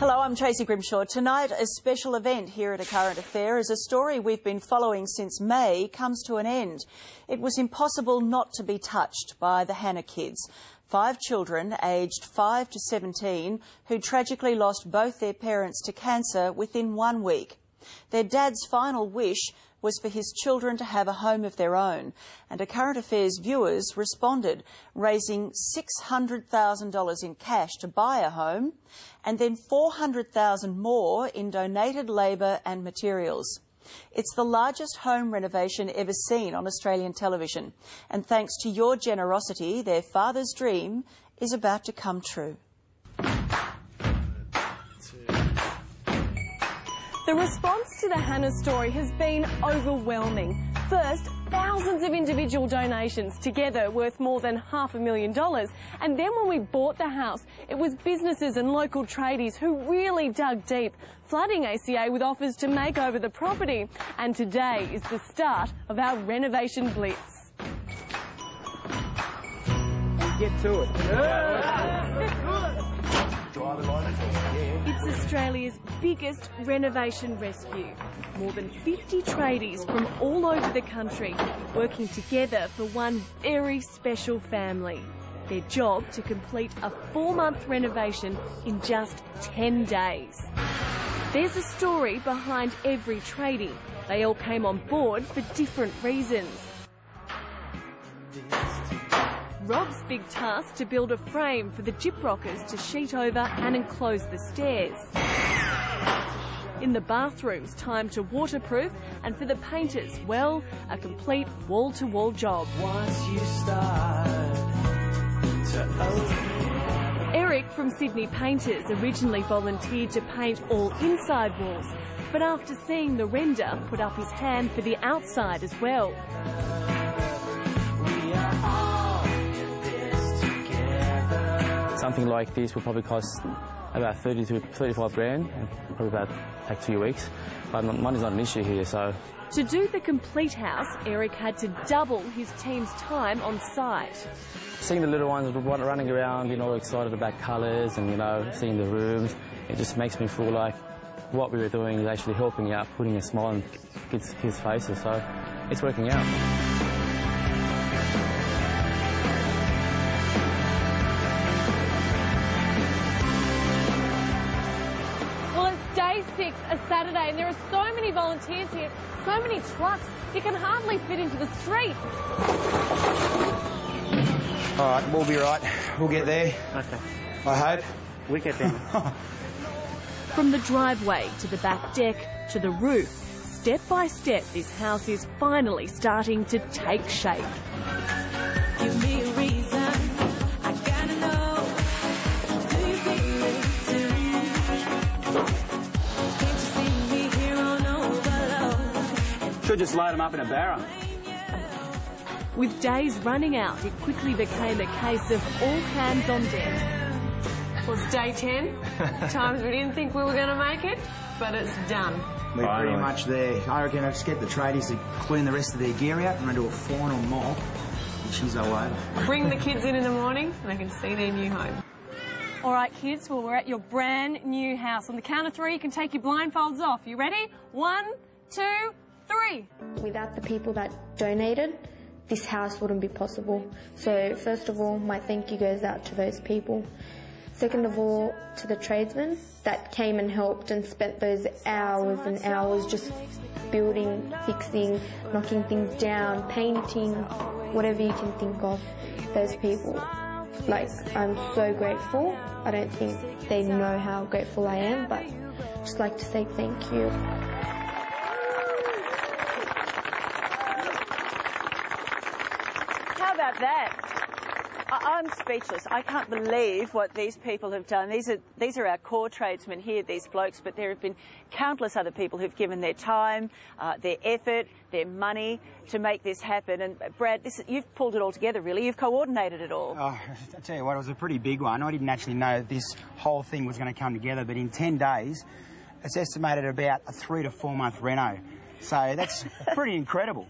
Hello, I'm Tracy Grimshaw. Tonight, a special event here at A Current Affair as a story we've been following since May comes to an end. It was impossible not to be touched by the Hanna kids. 5 children, aged 5 to 17, who tragically lost both their parents to cancer within 1 week. Their dad's final wish was for his children to have a home of their own, and A Current Affairs viewers responded, raising $600,000 in cash to buy a home, and then $400,000 more in donated labour and materials. It's the largest home renovation ever seen on Australian television, and thanks to your generosity, their father's dream is about to come true. The response to the Hanna story has been overwhelming. First, thousands of individual donations, together worth more than $500,000. And then when we bought the house, it was businesses and local tradies who really dug deep, flooding ACA with offers to make over the property. And today is the start of our renovation blitz. Get to it. It's Australia's biggest renovation rescue. More than 50 tradies from all over the country working together for one very special family. Their job to complete a 4-month renovation in just 10 days. There's a story behind every tradie. They all came on board for different reasons. Rob's big task to build a frame for the gyprockers to sheet over and enclose the stairs. In the bathrooms, time to waterproof, and for the painters, well, a complete wall-to-wall job. Once you start to Eric from Sydney Painters originally volunteered to paint all inside walls, but after seeing the render, put up his hand for the outside as well. Something like this will probably cost about 30 to 35 grand, and probably about take 2 weeks. But money's not an issue here, so. To do the complete house, Eric had to double his team's time on site. Seeing the little ones running around, you know, excited about colours and, you know, seeing the rooms, it just makes me feel like what we were doing is actually helping out, putting a smile on kids' faces, so it's working out. Day 6, a Saturday, and there are so many volunteers here, so many trucks, you can hardly fit into the street. All right, we'll be right. We'll get there. Okay. I hope. We get there. From the driveway to the back deck to the roof, step by step, this house is finally starting to take shape. give me a reason. I gotta know. Do you feel it too? Can't you see me here on overload? Should just load them up in a barrel. With days running out, it quickly became a case of all hands on deck. Well, it's day 10. Times we didn't think we were going to make it, but it's done. We're pretty much there. I reckon I'll just get the tradies to clean the rest of their gear out and we'll do a final mop, which is away. Bring the kids in the morning and they can see their new home. All right, kids, well, we're at your brand new house. On the count of 3, you can take your blindfolds off. You ready? 1, 2, 3. Without the people that donated, this house wouldn't be possible. So, first of all, my thank you goes out to those people. Second of all, to the tradesmen that came and helped and spent those hours and hours just building, fixing, knocking things down, painting, whatever you can think of. Those people, like, I'm so grateful. I don't think they know how grateful I am, but I'd just like to say thank you. How about that? I'm speechless. I can't believe what these people have done. These are our core tradesmen here, these blokes, but there have been countless other people who've given their time, their effort, their money to make this happen. And Brad, you've pulled it all together, really. You've coordinated it all. Oh, I tell you what, it was a pretty big one. I didn't actually know this whole thing was going to come together, but in 10 days, it's estimated about a 3 to 4 month reno. So that's pretty incredible.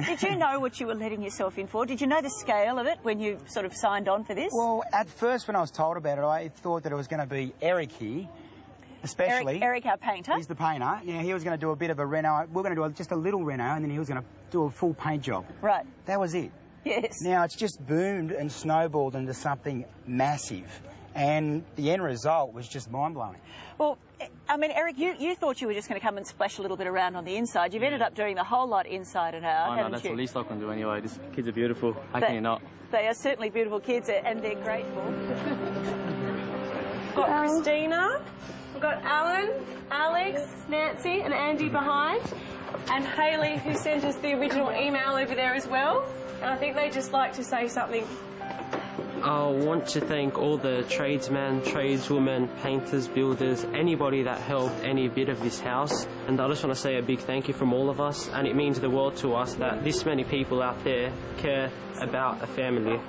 Did you know what you were letting yourself in for? Did you know the scale of it when you sort of signed on for this? Well, at first when I was told about it, I thought that it was going to be Eric here, especially. Eric, our painter. He's the painter. Now, he was going to do a bit of a reno. We're going to do just a little reno, and then he was going to do a full paint job. Right. That was it. Yes. Now, it's just boomed and snowballed into something massive. And the end result was just mind-blowing. Well, I mean, Eric, you thought you were just going to come and splash a little bit around on the inside. You've ended up doing the whole lot inside and out, I know, haven't that's you? the least I can do anyway. These kids are beautiful. How can you not? They are certainly beautiful kids, and they're grateful. We've got Christina, we've got Alan, Alex, Nancy and Andy behind, and Hayley, who sent us the original email over there as well. And I think they just like to say something. I want to thank all the tradesmen, tradeswomen, painters, builders, anybody that helped any bit of this house. And I just want to say a big thank you from all of us. And it means the world to us that this many people out there care about a family.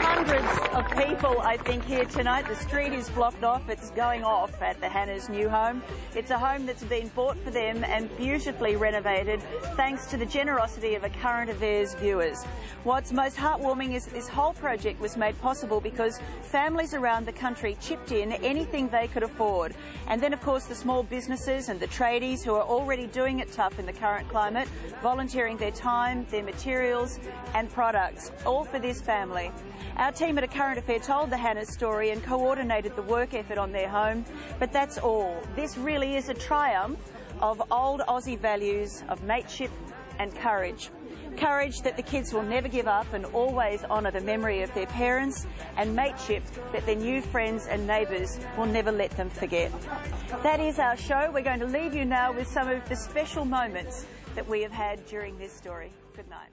Hundreds of people, I think, here tonight. The street is blocked off. It's going off at the Hanna's new home. It's a home that's been bought for them and beautifully renovated thanks to the generosity of a Current Affairs viewers. What's most heartwarming is this whole project was made possible because families around the country chipped in anything they could afford. And then, of course, the small businesses and the tradies who are already doing it tough in the current climate, volunteering their time, their materials and products, all for this family. Our team at A Current Affair told the Hanna's story and coordinated the work effort on their home, but that's all. This really is a triumph of old Aussie values of mateship and courage. Courage that the kids will never give up and always honour the memory of their parents, and mateship that their new friends and neighbours will never let them forget. That is our show. We're going to leave you now with some of the special moments that we have had during this story. Good night.